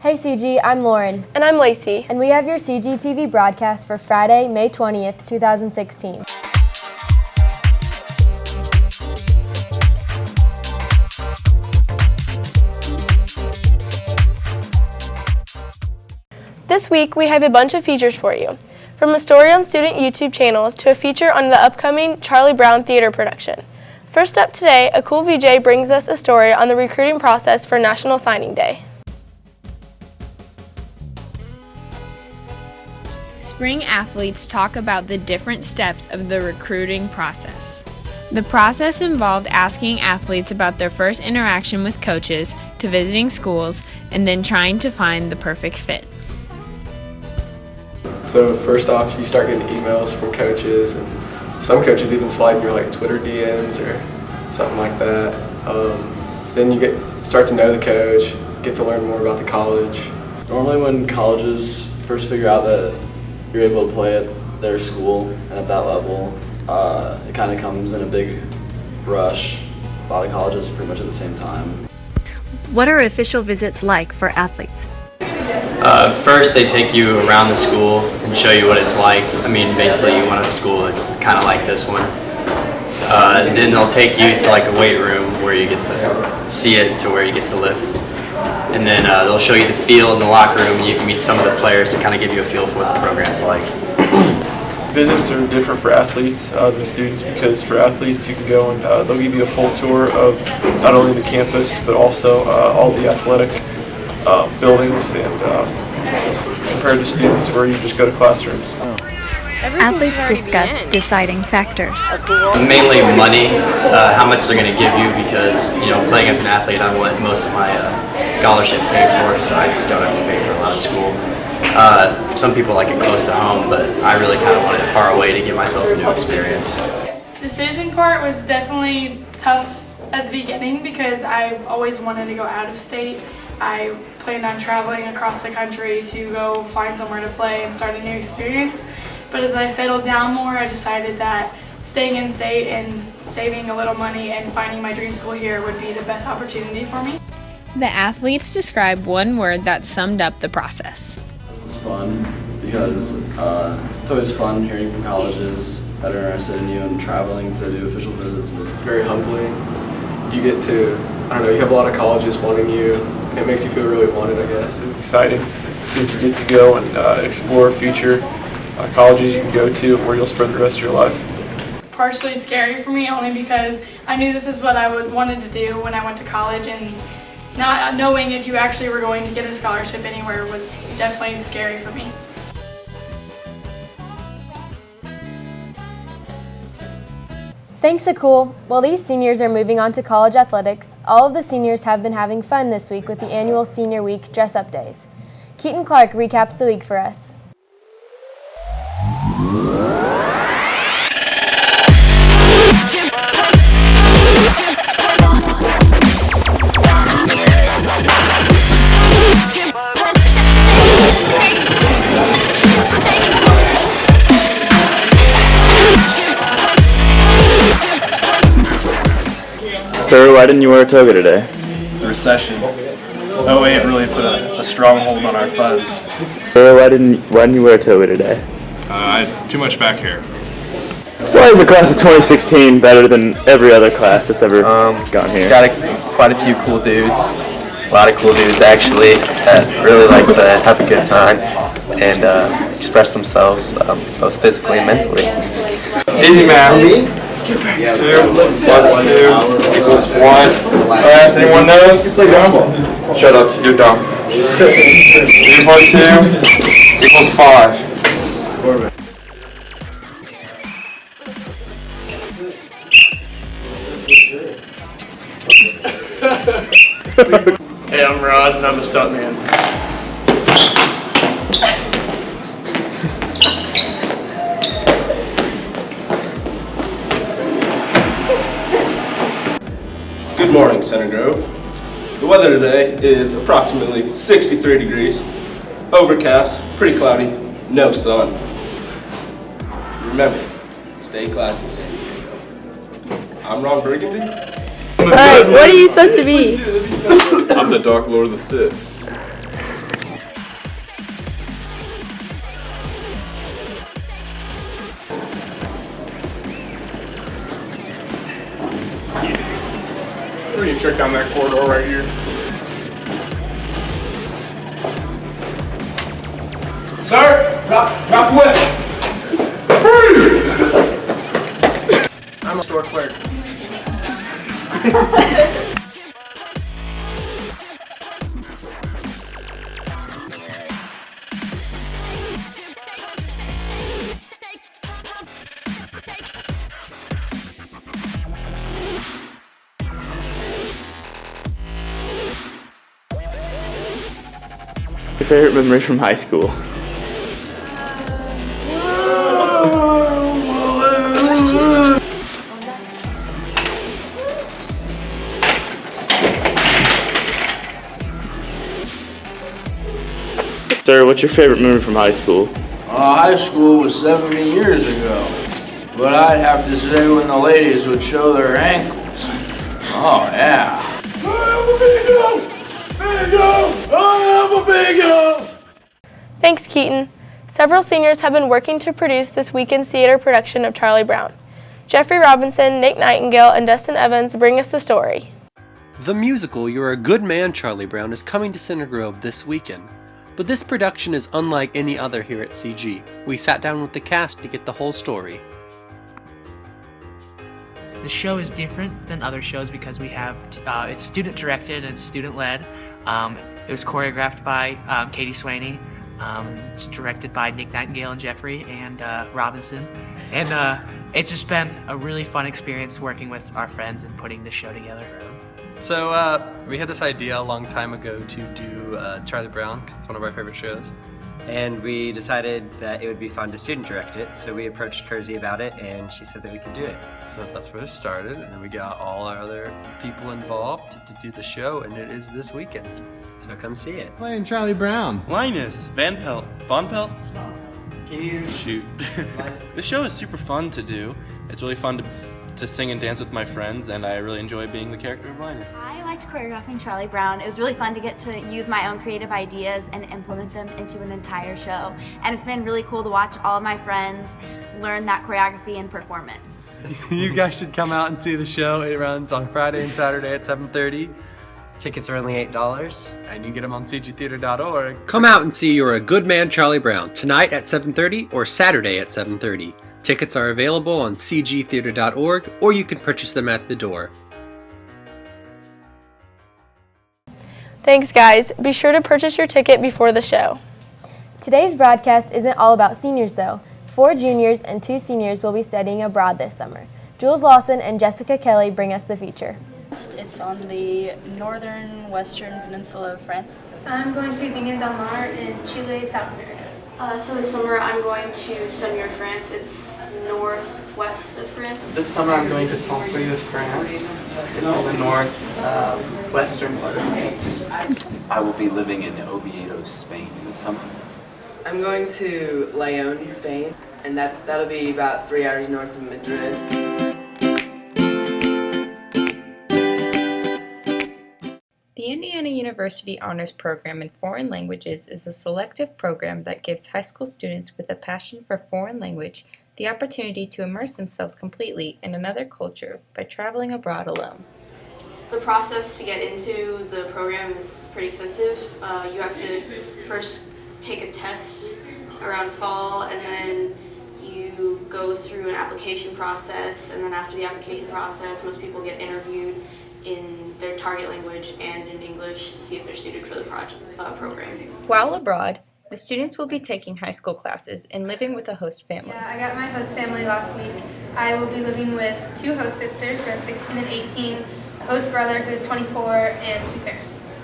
Hey CG, I'm Lauren. And I'm Lacey. And we have your CGTV broadcast for Friday, May 20th, 2016. This week we have a bunch of features for you. From a story on student YouTube channels to a feature on the upcoming Charlie Brown theater production. First up today, a cool VJ brings us a story on the recruiting process for National Signing Day. Spring athletes talk about the different steps of the recruiting process. The process involved asking athletes about their first interaction with coaches, to visiting schools, and then trying to find the perfect fit. So first off, you start getting emails from coaches, and some coaches even slide in your Twitter DMs or something like that. Then you start to know the coach, get to learn more about the college. Normally when colleges first figure out that you're able to play at their school and at that level, it kind of comes in a big rush. A lot of colleges pretty much at the same time. What are official visits like for athletes? First, they take you around the school and show you what it's like. I mean, basically, you want a school that's kind of like this one. Then they'll take you to a weight room where you get to see it, to where you get to lift. And then they'll show you the field and the locker room, and you can meet some of the players to kind of give you a feel for what the program's like. Visits are different for athletes than students, because for athletes you can go and they'll give you a full tour of not only the campus but also all the athletic buildings, and compared to students where you just go to classrooms. Athletes discuss deciding factors. Mainly money, how much they're going to give you, because playing as an athlete, I want most of my scholarship paid for, so I don't have to pay for a lot of school. Some people like it close to home, but I really kind of want it far away to give myself a new experience. Decision part was definitely tough at the beginning because I've always wanted to go out of state. I planned on traveling across the country to go find somewhere to play and start a new experience. But as I settled down more, I decided that staying in state and saving a little money and finding my dream school here would be the best opportunity for me. The athletes describe one word that summed up the process. This is fun because it's always fun hearing from colleges that are interested in you and traveling to do official visits. It's very humbling. You get to, you have a lot of colleges wanting you, and it makes you feel really wanted, I guess. It's exciting because you get to go and explore future colleges you can go to where you'll spend the rest of your life. Partially scary for me only because I knew this is what I wanted to do when I went to college, and not knowing if you actually were going to get a scholarship anywhere was definitely scary for me. Thanks, Akul. While these seniors are moving on to college athletics, all of the seniors have been having fun this week with the annual Senior Week dress-up days. Keaton Clark recaps the week for us. Sir, why didn't you wear a toga today? The recession. 08 really put a strong hold on our funds. Sir, why didn't you wear a toga today? I had too much back hair. Why is the class of 2016 better than every other class that's ever gone here? Got quite a few cool dudes. A lot of cool dudes actually that really like to have a good time and express themselves both physically and mentally. Easy math. 2 plus 2 equals 1. Class, anyone knows? Shut up, you're dumb. 3 plus 2 equals 5. Hey, I'm Rod, and I'm a stuntman. Good morning, Center Grove. The weather today is approximately 63 degrees, overcast, pretty cloudy, no sun. Remember, stay classy, San Diego. I'm Ron Burgundy. Alright, what are you supposed to be? I'm the Dark Lord of the Sith. trick down that corridor right here. Sir, drop whip. I'm a store clerk. Your favorite memory from high school? Sir, what's your favorite memory from high school? High school was 70 years ago, but I'd have to say when the ladies would show their ankles. Oh yeah. Thanks, Keaton. Several seniors have been working to produce this weekend's theater production of Charlie Brown. Jeffrey Robinson, Nick Nightingale, and Dustin Evans bring us the story. The musical You're a Good Man, Charlie Brown is coming to Center Grove this weekend. But this production is unlike any other here at CG. We sat down with the cast to get the whole story. The show is different than other shows because we have, it's student directed and student led. It was choreographed by Katie Swaney. It's directed by Nick Nightingale and Jeffrey and Robinson. And it's just been a really fun experience working with our friends and putting the show together. So we had this idea a long time ago to do Charlie Brown. It's one of our favorite shows. And we decided that it would be fun to student direct it, so we approached Kersey about it, and she said that we could do it. So that's where it started, and we got all our other people involved to do the show, and it is this weekend. So come see it. Playing Charlie Brown. Linus, Van Pelt, Von Pelt? Can you shoot? This show is super fun to do. It's really fun to sing and dance with my friends, and I really enjoy being the character of Linus. I liked choreographing Charlie Brown. It was really fun to get to use my own creative ideas and implement them into an entire show. And it's been really cool to watch all of my friends learn that choreography and perform it. You guys should come out and see the show. It runs on Friday and Saturday at 7:30. Tickets are only $8. And you can get them on cgtheater.org. Come out and see You're a Good Man, Charlie Brown tonight at 7:30 or Saturday at 7:30. Tickets are available on cgtheater.org, or you can purchase them at the door. Thanks, guys. Be sure to purchase your ticket before the show. Today's broadcast isn't all about seniors, though. 4 juniors and 2 seniors will be studying abroad this summer. Jules Lawson and Jessica Kelly bring us the feature. It's on the northern western peninsula of France. I'm going to Viña del Mar in Chile, South America. So this summer I'm going to Saumur, France. It's northwest of France. This summer I'm going to Saint-Brieuc, France. It's in the northwestern part of France. I will be living in Oviedo, Spain this summer. I'm going to León, Spain, and that'll be about 3 hours north of Madrid. The Indiana University Honors Program in Foreign Languages is a selective program that gives high school students with a passion for foreign language the opportunity to immerse themselves completely in another culture by traveling abroad alone. The process to get into the program is pretty extensive. You have to first take a test around fall, and then you go through an application process, and then after the application process, most people get interviewed in their target language and in English to see if they're suited for the program. While abroad, the students will be taking high school classes and living with a host family. Yeah, I got my host family last week. I will be living with 2 host sisters who are 16 and 18, a host brother who is 24, and 2 parents.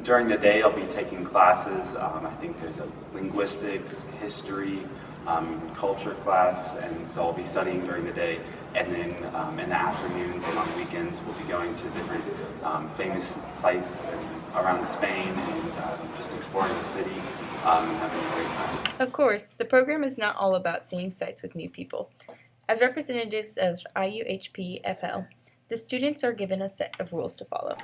During the day I'll be taking classes. I think there's a linguistics, history, culture class, and so I'll be studying during the day, and then in the afternoons and on weekends we'll be going to different famous sites around Spain and just exploring the city and having a great time. Of course, the program is not all about seeing sights with new people. As representatives of IUHP-FL, the students are given a set of rules to follow.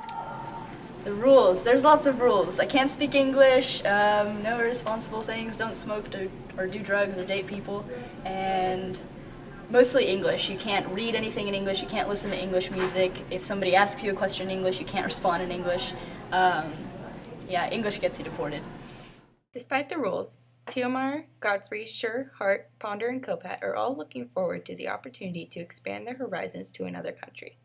The rules, there's lots of rules. I can't speak English, no irresponsible things, don't smoke or do drugs or date people, and mostly English. You can't read anything in English, you can't listen to English music. If somebody asks you a question in English, you can't respond in English. Yeah, English gets you deported. Despite the rules, Teomar, Godfrey, Sure, Hart, Ponder, and Kopat are all looking forward to the opportunity to expand their horizons to another country.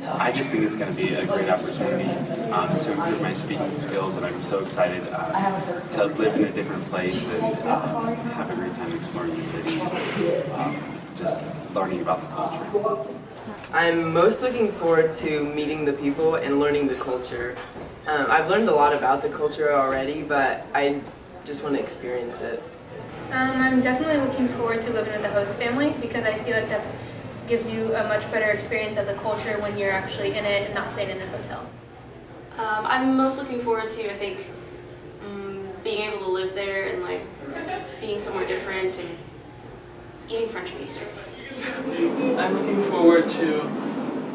I just think it's going to be a great opportunity to improve my speaking skills, and I'm so excited to live in a different place and have a great time exploring the city, just learning about the culture. I'm most looking forward to meeting the people and learning the culture. I've learned a lot about the culture already, but I just want to experience it. I'm definitely looking forward to living with the host family because I feel like that gives you a much better experience of the culture when you're actually in it and not staying in a hotel. I'm most looking forward to, I think, being able to live there and like being somewhere different and eating French pastries. I'm looking forward to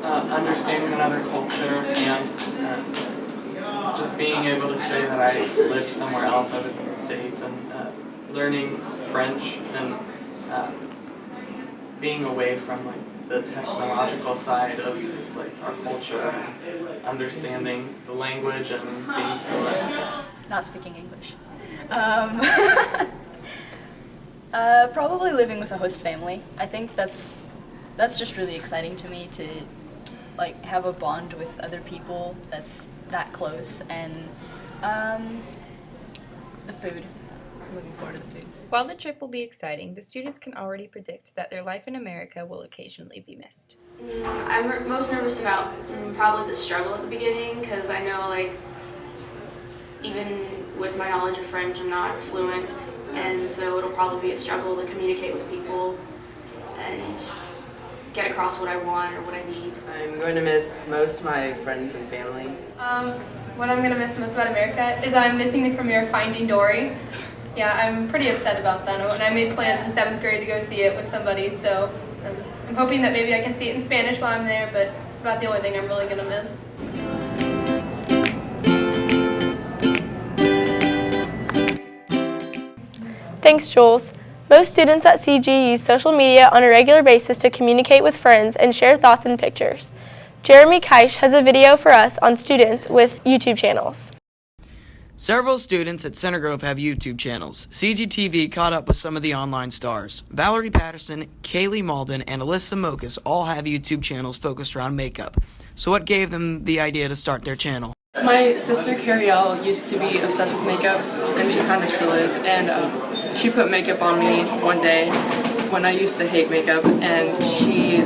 understanding another culture and just being able to say that I lived somewhere else other than the States and learning French and being away from like the technological side of like our culture and understanding the language and being fluent. Not speaking English. Probably living with a host family. I think that's just really exciting to me to like have a bond with other people that's that close, and the food. I'm looking forward to the food. While the trip will be exciting, the students can already predict that their life in America will occasionally be missed. I'm most nervous about probably the struggle at the beginning because I know like even with my knowledge of French I'm not fluent, and so it'll probably be a struggle to communicate with people and get across what I want or what I need. I'm going to miss most of my friends and family. What I'm going to miss most about America is that I'm missing the premiere of Finding Dory. Yeah, I'm pretty upset about that. And I made plans in 7th grade to go see it with somebody, so I'm hoping that maybe I can see it in Spanish while I'm there, but it's about the only thing I'm really going to miss. Thanks, Jules. Most students at CG use social media on a regular basis to communicate with friends and share thoughts and pictures. Jeremy Keish has a video for us on students with YouTube channels. Several students at Center Grove have YouTube channels. CGTV caught up with some of the online stars. Valerie Patterson, Kaylee Malden, and Alyssa Mokas all have YouTube channels focused around makeup. So what gave them the idea to start their channel? My sister Carrielle used to be obsessed with makeup, and she kind of still is, and she put makeup on me one day when I used to hate makeup, and she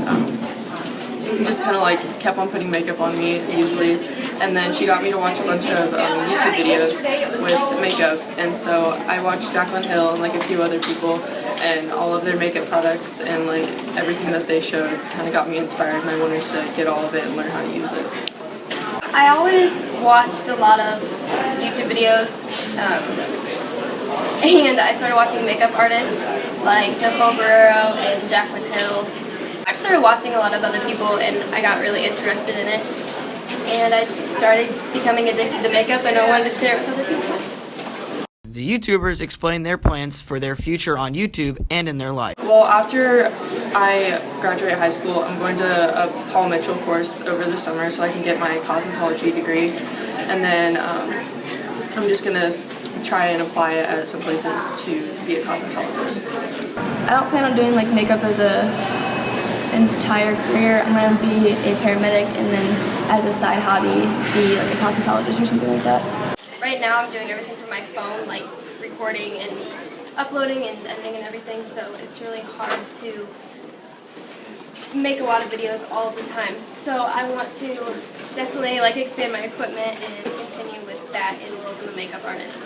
just kind of like kept on putting makeup on me usually, and then she got me to watch a bunch of YouTube videos with makeup, and so I watched Jaclyn Hill and like a few other people, and all of their makeup products and like everything that they showed kind of got me inspired, and I wanted to get all of it and learn how to use it. I always watched a lot of YouTube videos, and I started watching makeup artists like Nicole Guerrero and Jaclyn Hill. I started watching a lot of other people, and I got really interested in it, and I just started becoming addicted to makeup, and I wanted to share it with other people. The YouTubers explain their plans for their future on YouTube and in their life. Well, after I graduate high school, I'm going to a Paul Mitchell course over the summer so I can get my cosmetology degree, and then I'm just going to try and apply it at some places to be a cosmetologist. I don't plan on doing like makeup as a entire career. I'm going to be a paramedic and then as a side hobby be like a cosmetologist or something like that. Right now I'm doing everything from my phone, like recording and uploading and editing and everything, so it's really hard to make a lot of videos all the time. So I want to definitely like expand my equipment and continue with that and become a makeup artist.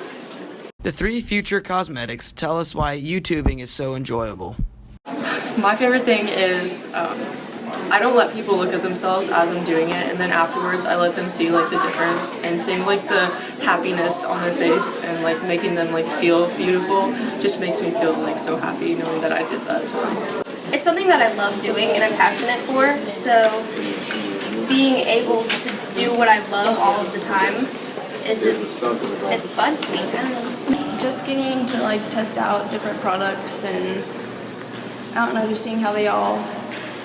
The three future cosmetics tell us why YouTubing is so enjoyable. My favorite thing is I don't let people look at themselves as I'm doing it, and then afterwards I let them see like the difference and seeing like the happiness on their face and like making them like feel beautiful just makes me feel like so happy knowing that I did that to them. It's something that I love doing and I'm passionate for, so being able to do what I love all of the time is just, it's fun to me. I don't know. Just getting to like test out different products and I don't know, just seeing how they all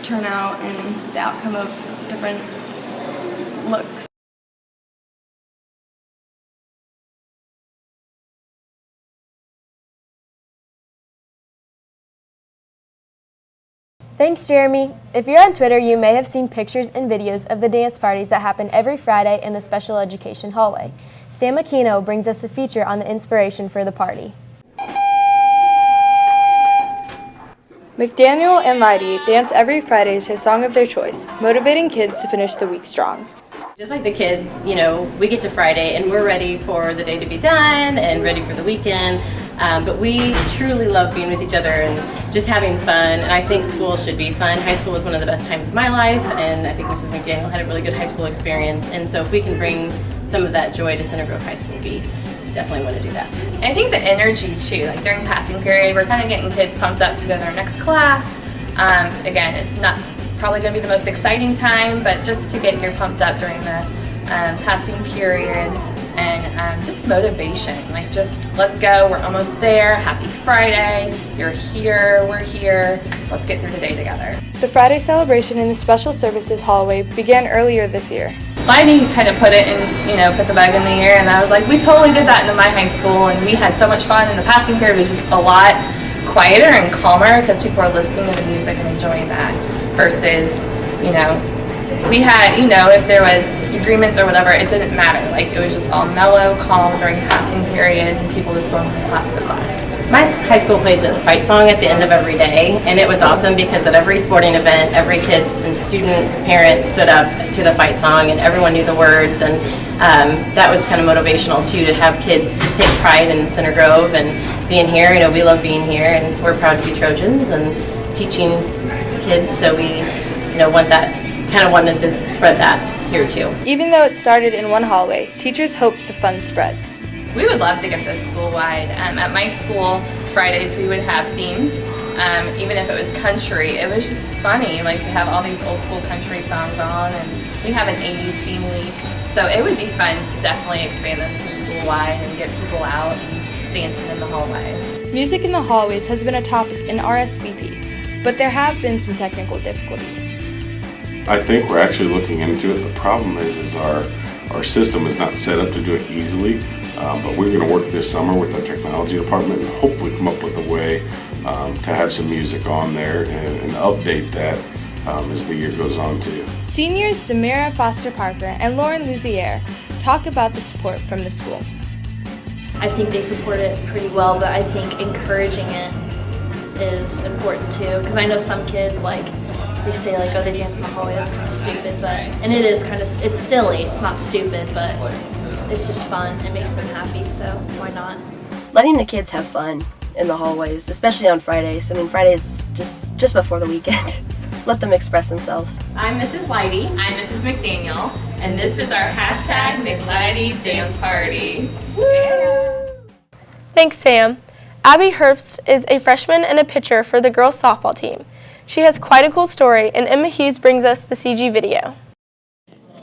turn out and the outcome of different looks. Thanks, Jeremy. If you're on Twitter, you may have seen pictures and videos of the dance parties that happen every Friday in the special education hallway. Sam Aquino brings us a feature on the inspiration for the party. McDaniel and Leidy dance every Friday to a song of their choice, motivating kids to finish the week strong. Just like the kids, you know, we get to Friday and we're ready for the day to be done and ready for the weekend. But we truly love being with each other and just having fun. And I think school should be fun. High school was one of the best times of my life, and I think Mrs. McDaniel had a really good high school experience. And so if we can bring some of that joy to Center Grove High School, we definitely want to do that. I think the energy too, like during passing period, we're kind of getting kids pumped up to go to their next class. Again, it's not probably going to be the most exciting time, but just to get here pumped up during the passing period and just motivation. Like just let's go, we're almost there, happy Friday, you're here, we're here, let's get through the day together. The Friday celebration in the Special Services hallway began earlier this year. Leidy kind of put it in, you know, put the bug in the air, and I was like, we totally did that in my high school, and we had so much fun, and the passing period was just a lot quieter and calmer because people are listening to the music and enjoying that versus, you know, we had, you know, if there was disagreements or whatever, it didn't matter. Like, it was just all mellow, calm during passing period, and people just going from class to class. My high school played the fight song at the end of every day, and it was awesome because at every sporting event, every kid and student, parent stood up to the fight song, and everyone knew the words, and that was kind of motivational too, to have kids just take pride in Center Grove and being here. You know, we love being here, and we're proud to be Trojans and teaching kids, so we, you know, kind of wanted to spread that here too. Even though it started in one hallway, teachers hope the fun spreads. We would love to get this school-wide. At my school, Fridays we would have themes. Even if it was country, it was just funny, like to have all these old school country songs on, and we have an 80s theme week. So it would be fun to definitely expand this to school-wide and get people out and dancing in the hallways. Music in the hallways has been a topic in RSVP, but there have been some technical difficulties. I think we're actually looking into it. The problem is our system is not set up to do it easily, but we're going to work this summer with our technology department and hopefully come up with a way to have some music on there and update that as the year goes on too. Seniors Samira Foster Parker and Lauren Luzier talk about the support from the school. I think they support it pretty well, but I think encouraging it is important too, because I know some kids, like, they say like, oh, they dance in the hallway, that's kind of stupid, and it is kind of, it's silly, it's not stupid, but it's just fun, it makes them happy, so why not? Letting the kids have fun in the hallways, especially on Fridays. I mean, Fridays just before the weekend. Let them express themselves. I'm Mrs. Leidy. I'm Mrs. McDaniel, and this is our hashtag Miss Leidy Dance Party. Thanks, Sam. Abby Herbst is a freshman and a pitcher for the girls softball team. She has quite a cool story, and Emma Hughes brings us the CG video.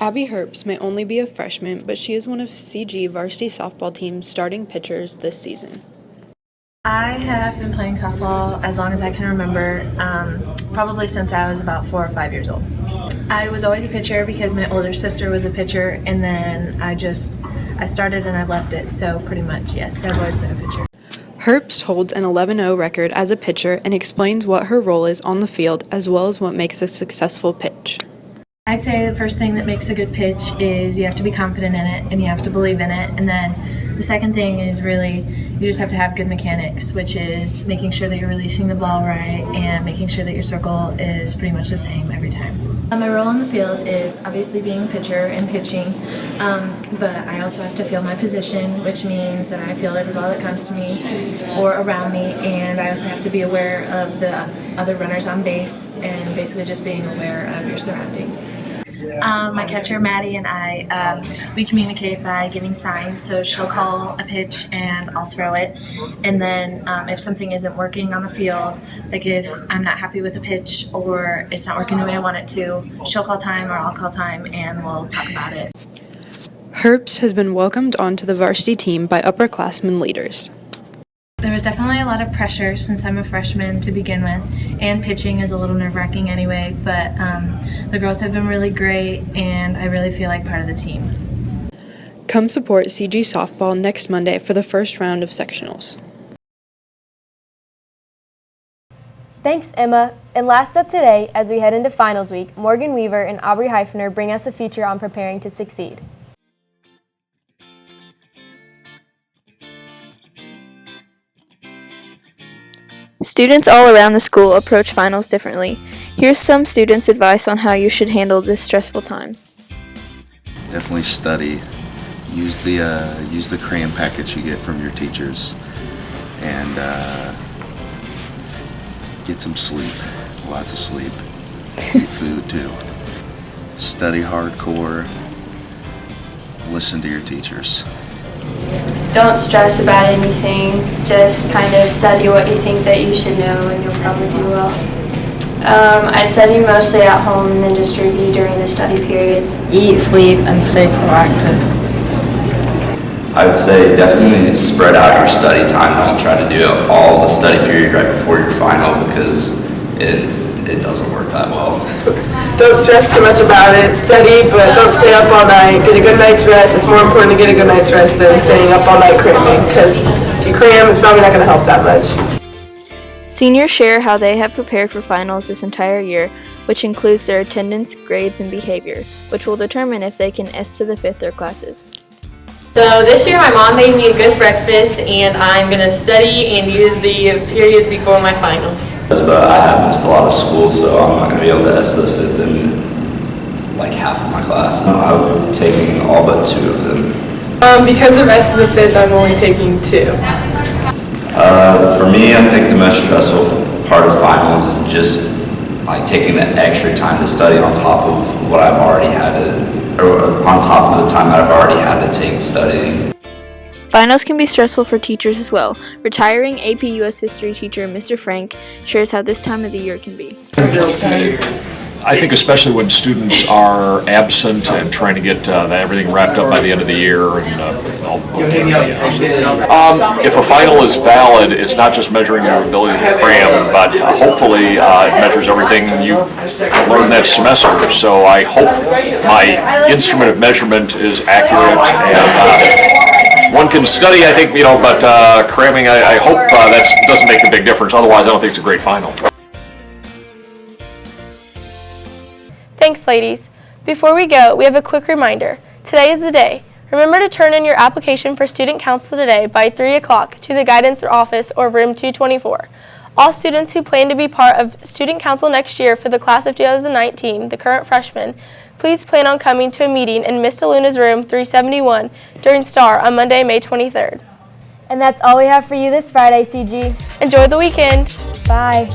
Abby Herbst may only be a freshman, but she is one of CG varsity softball team's starting pitchers this season. I have been playing softball as long as I can remember, probably since I was about 4 or 5 years old. I was always a pitcher because my older sister was a pitcher, and then I started and I loved it, so pretty much, yes, I've always been a pitcher. Herbst holds an 11-0 record as a pitcher and explains what her role is on the field as well as what makes a successful pitch. I'd say the first thing that makes a good pitch is you have to be confident in it and you have to believe in it, and then the second thing is really you just have to have good mechanics, which is making sure that you're releasing the ball right and making sure that your circle is pretty much the same every time. My role on the field is obviously being a pitcher and pitching, but I also have to feel my position, which means that I feel every ball that comes to me or around me, and I also have to be aware of the other runners on base and basically just being aware of your surroundings. My catcher, Maddie, and I, we communicate by giving signs, so she'll call a pitch and I'll throw it, and then if something isn't working on the field, like if I'm not happy with a pitch or it's not working the way I want it to, she'll call time or I'll call time and we'll talk about it. Herbst has been welcomed onto the varsity team by upperclassmen leaders. There was definitely a lot of pressure since I'm a freshman to begin with, and pitching is a little nerve-wracking anyway, but the girls have been really great, and I really feel like part of the team. Come support CG softball next Monday for the first round of sectionals. Thanks, Emma. And last up today, as we head into finals week, Morgan Weaver and Aubrey Heifner bring us a feature on preparing to succeed. Students all around the school approach finals differently. Here's some students' advice on how you should handle this stressful time. Definitely study. Use the crayon packets you get from your teachers, and get some sleep. Lots of sleep. Eat food too. Study hardcore. Listen to your teachers. Don't stress about anything, just kind of study what you think that you should know and you'll probably do well. I study mostly at home and then just review during the study periods. Eat, sleep, and stay proactive. I would say definitely spread out your study time. Don't try to do all the study period right before your final because it doesn't work that well. Don't stress too much about it. Study, but don't stay up all night. Get a good night's rest. It's more important to get a good night's rest than staying up all night cramming, because if you cram, it's probably not going to help that much. Seniors share how they have prepared for finals this entire year, which includes their attendance, grades, and behavior, which will determine if they can S to the fifth their classes. So this year my mom made me a good breakfast and I'm going to study and use the periods before my finals. But I have missed a lot of school, so I'm not going to be able to S to the fifth in like half of my class. I'm taking all but 2 of them. Because of S to the fifth, I'm only taking 2. For me, I think the most stressful part of finals is just like taking the extra time to study on top of what I've already had to, or on top of the time that I've already had to take studying. Finals can be stressful for teachers as well. Retiring AP US History teacher Mr. Frank shares how this time of the year can be. I think especially when students are absent and trying to get everything wrapped up by the end of the year. If a final is valid, it's not just measuring your ability to cram, but hopefully it measures everything you've learned that semester. So I hope my instrument of measurement is accurate, and one can study, I think, but cramming, I hope that doesn't make a big difference. Otherwise, I don't think it's a great final. Thanks, ladies. Before we go, we have a quick reminder. Today is the day. Remember to turn in your application for Student Council today by 3 o'clock to the Guidance Office or Room 224. All students who plan to be part of Student Council next year for the class of 2019, the current freshmen, please plan on coming to a meeting in Miss DeLuna's room 371 during STAR on Monday, May 23rd. And that's all we have for you this Friday, CG. Enjoy the weekend. Bye.